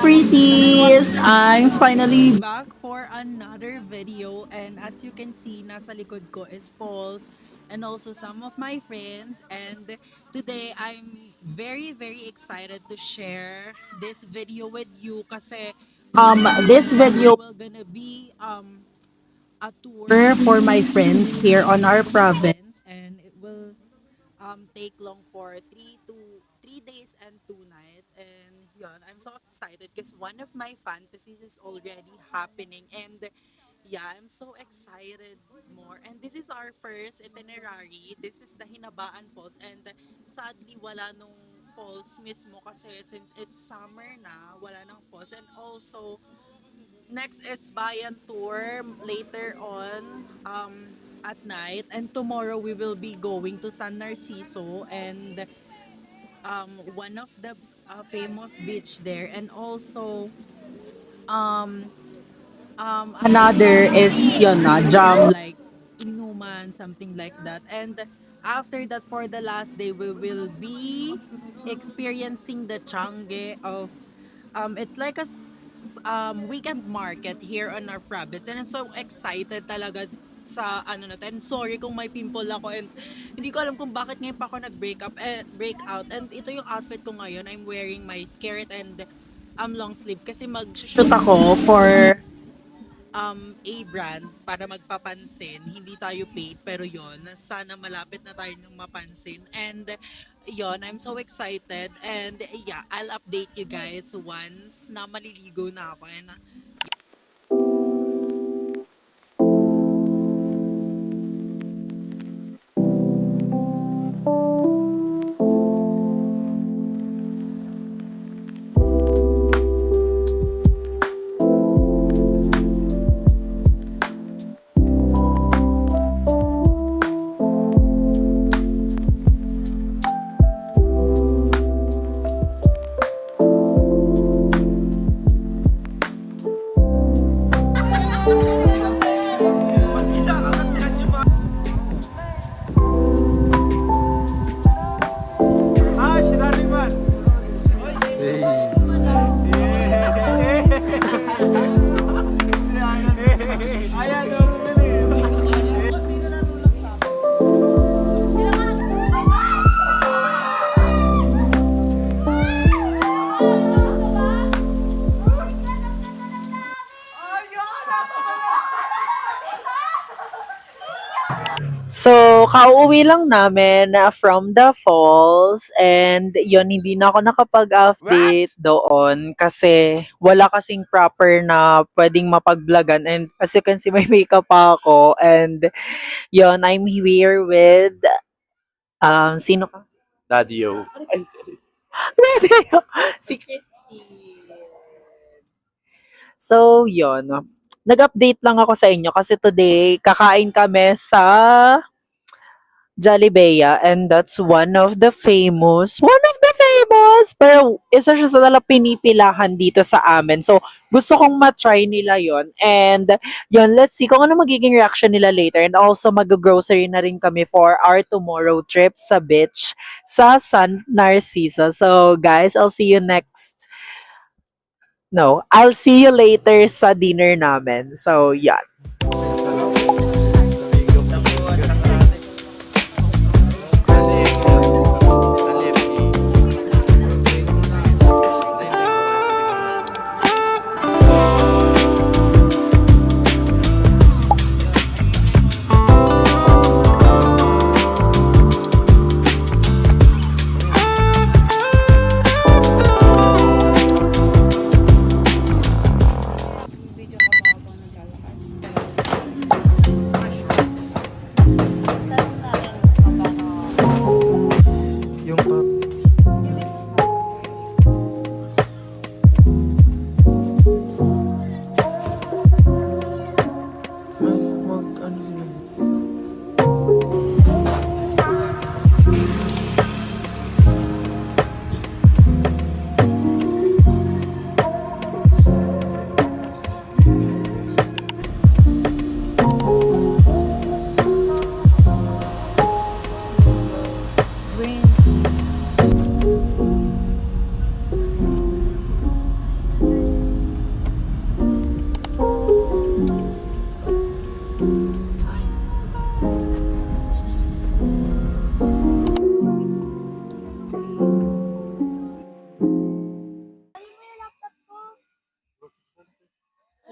pretties! I'm finally back for another video, and as you can see, nasa likod ko is Falls and also some of my friends, and today I'm very excited to share this video with you kasi this video will gonna be a tour for my friends here on our province, and it will take long for 3 days and 2 nights. And yun, I'm so excited because one of my fantasies is already happening. And yeah, I'm so excited more. And this is our first itinerary. This is the Hinabaan Falls. And sadly, wala nung falls mismo kasi since it's summer na, wala nang falls. And also, next is Bayan Tour later on at night. And tomorrow we will be going to San Narciso and one of the famous beach there. And also um, another is yun na, jam like inuman, something like that. And after that, for the last day, we will be experiencing the Changi of it's like a weekend market here on our province, and I'm so excited talaga sa ano natin. Sorry kung may pimple ako, and hindi ko alam kung bakit ngayon pa ako break out. And ito yung outfit ko ngayon. I'm wearing my skirt and long sleeve kasi mag-shoot ako for a brand para magpapansin. Hindi tayo paid, pero yon, sana malapit na tayo ng mapansin. And yon, I'm so excited. And yeah, I'll update you guys once na maliligo na ako. And so, kauuwi lang namin from the falls, and yun, hindi na ako nakapag-update doon kasi wala kasing proper na pwedeng mapag-vlogan, and as you can see, may makeup pa ako, and yun, I'm here with, sino ka? Daddy O. Si Christine. So, yun. Nag-update lang ako sa inyo kasi today, kakain kami sa Jollibee, and that's one of the famous, pero isa siya sa talagang pinipilahan dito sa amin. So, gusto kong matry nila yon, and yon, let's see kung ano magiging reaction nila later. And also, mag-grocery na rin kami for our tomorrow trip sa beach sa San Narciso. So, guys, I'll see you next. No, I'll see you later sa dinner namin. So, yan.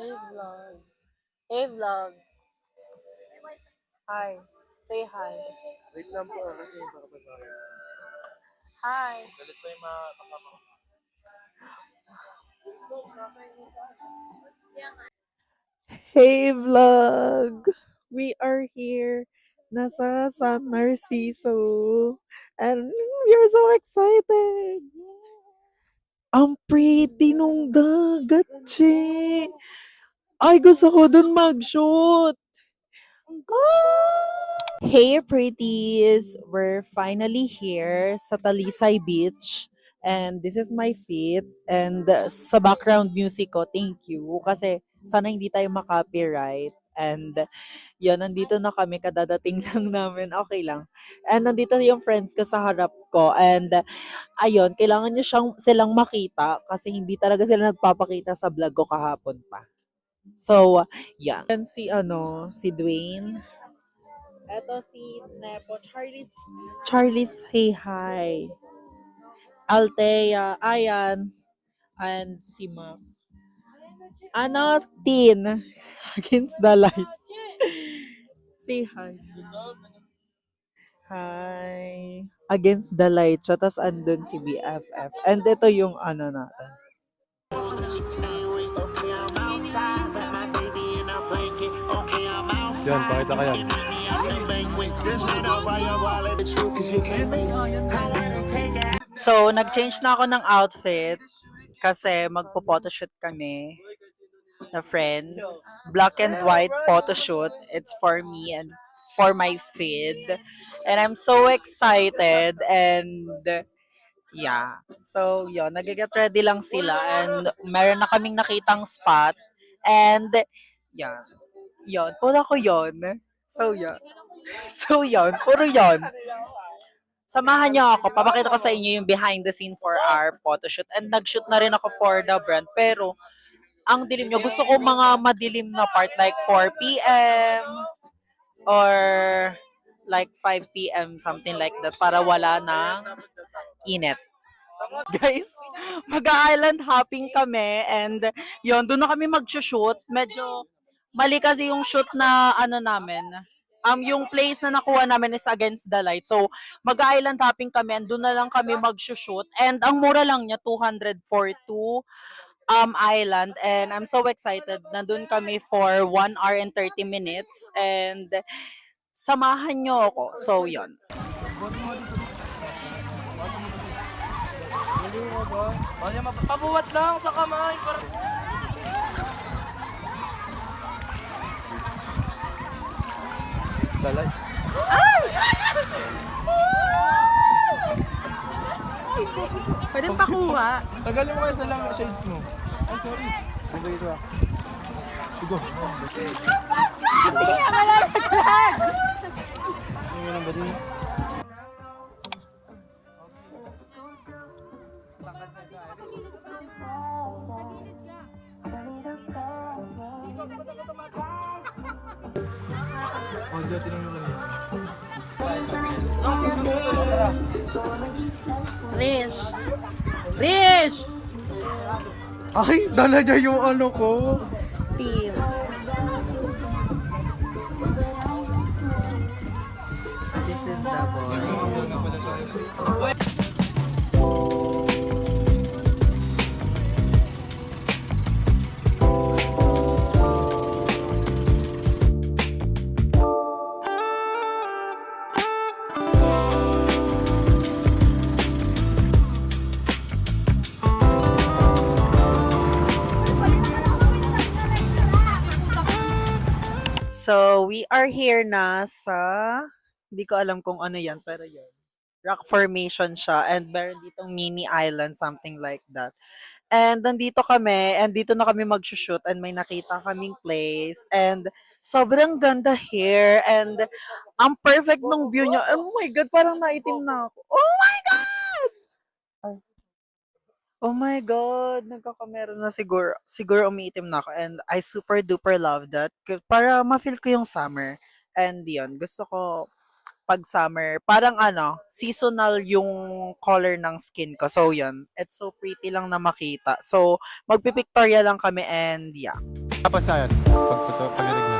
Hey vlog. Hey vlog. Hi. Say hi. Wait lang po kasi baka mag-order. Hi. Galit pa yung mga kasama ko. Hey vlog! We are here. Nasa San Narciso. And we are so excited. Ang pretty nung dagat, che. Ay, gusto ko dun mag-shoot. Ah! Hey pretties! We're finally here sa Talisay Beach. And this is my feet. And sa background music ko, thank you. Kasi sana hindi tayo makopyright. And yun, nandito na kami. Kadadating lang namin. Okay lang. And nandito yung friends ko sa harap ko. And ayun, kailangan nyo silang makita kasi hindi talaga sila nagpapakita sa vlog ko kahapon pa. So, yan. Yan si Dwayne. Eto si Nepo. Charlie's say hi. Altea, Ayan, and si Mac. Tin. Against the light. Say hi. Hi. Against the light siya. Tapos andun si BFF. And ito yung natin. Yan, pakita ka yan. So, nag-change na ako ng outfit kasi magpo-photoshoot kami na friends. Black and white photoshoot. It's for me and for my feed. And I'm so excited and yeah. So, yun. Nag-get ready lang sila and meron na kaming nakitang spot. And, yeah. Yun. Puro ko yun. So, yun. So, yun. Puro yun. Samahan niyo ako. Papakita ko sa inyo yung behind the scene for our photoshoot. And nag-shoot na rin ako for the brand. Pero, ang dilim nyo. Gusto ko mga madilim na part like 4 p.m. or like 5 p.m. something like that para wala ng init. Guys, mag-island hopping kami and yon doon na kami mag-shoot. Medyo mali kasi yung shoot na namin. Yung place na nakuha namin is against the light. So, mag-island hopping kami and doon na lang kami mag-shoot. And ang mura lang niya, 200 for two island. And I'm so excited. Nandun kami for 1 hour and 30 minutes. And samahan nyo ako. So, yon. Pabuhat lang sa kamay. It's the light. Pwede pakuha. Tagalin mo kayo sa lang shades mo. Ay, sorry. Sige, ito ah. Igo. Hindi nga malalaglag. Yung lang ba din? Oh, hindi. Tinanong mo lang. Rish! Rish! Ay, dala niya yung ano ko. Team. This is the boy. So, we are here na sa, hindi ko alam kung ano yan, pero yun. Rock formation siya and meron ditong mini island, something like that. And nandito kami, and dito na kami mag-shoot and may nakita kaming place. And sobrang ganda here and ang perfect ng view niya. Oh my God, parang naitim na ako. Oh my God! Ay. Oh my God, nagkakamera na siguro. Siguro umiitim na ako and I super duper love that. Para ma-feel ko yung summer. And yun, gusto ko pag summer, parang seasonal yung color ng skin ko. So yun, it's so pretty lang na makita. So, magpipictoria lang kami and yeah. Tapos ayun, pagdating na.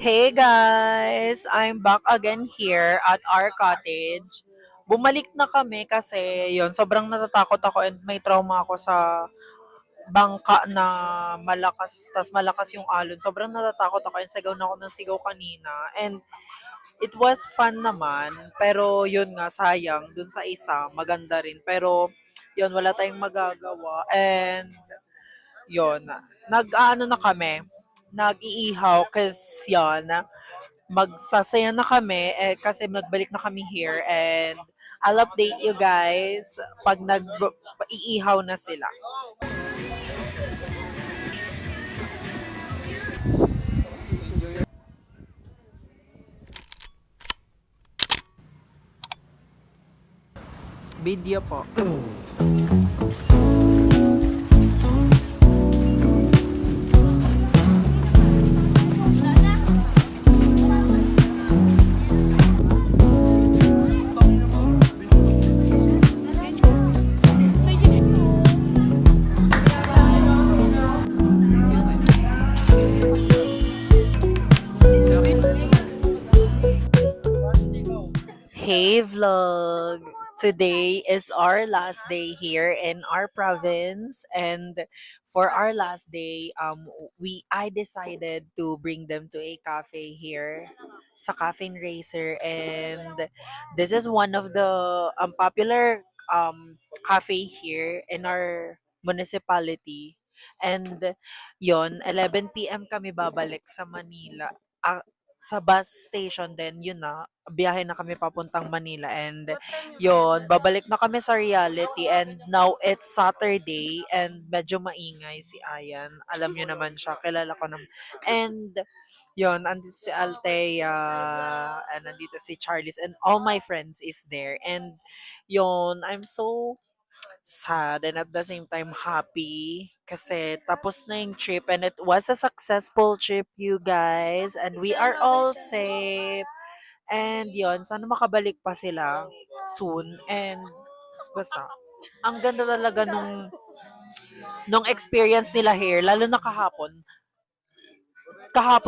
Hey guys! I'm back again here at our cottage. Bumalik na kami kasi yon sobrang natatakot ako and may trauma ako sa bangka na malakas, tas malakas yung alon. Sobrang natatakot ako and sigaw na ako ng sigaw kanina. And it was fun naman, pero yun nga, sayang, dun sa isa, maganda rin. Pero yun, wala tayong magagawa. And yun, nag-ano na kami, nag-iihaw kasi yun, magsasaya na kami kasi nagbalik na kami here and I'll update you guys pag iihaw na sila. Video po. Hey vlog! Today is our last day here in our province and for our last day I decided to bring them to a cafe here sa Cafe and Racer and this is one of the popular cafe here in our municipality and yon 11 p.m. kami babalik sa Manila. Sa bus station din, yun na, biyahe na kami papuntang Manila and yon babalik na kami sa reality and now it's Saturday and medyo maingay si Ayan. Alam niyo naman siya, kilala ko naman. And yon andito si Althea and andito si Charles and all my friends is there. And yon I'm so sad and at the same time happy kasi tapos na yung trip and it was a successful trip you guys and we are all safe and yon sana makabalik pa sila soon and basta ang ganda talaga nung experience nila here lalo na kahapon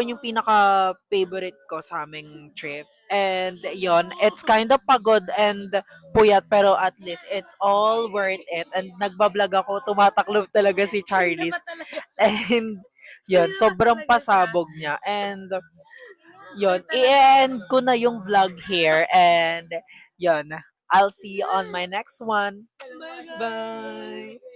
yung pinaka favorite ko sa aming trip. And yon, it's kind of pagod and puyat pero at least it's all worth it. And nagbablog ako, tumataklob talaga si Charlize. And yon, sobrang pasabog niya. And yon, i-end ko na yung vlog here. And yon, I'll see you on my next one. Bye!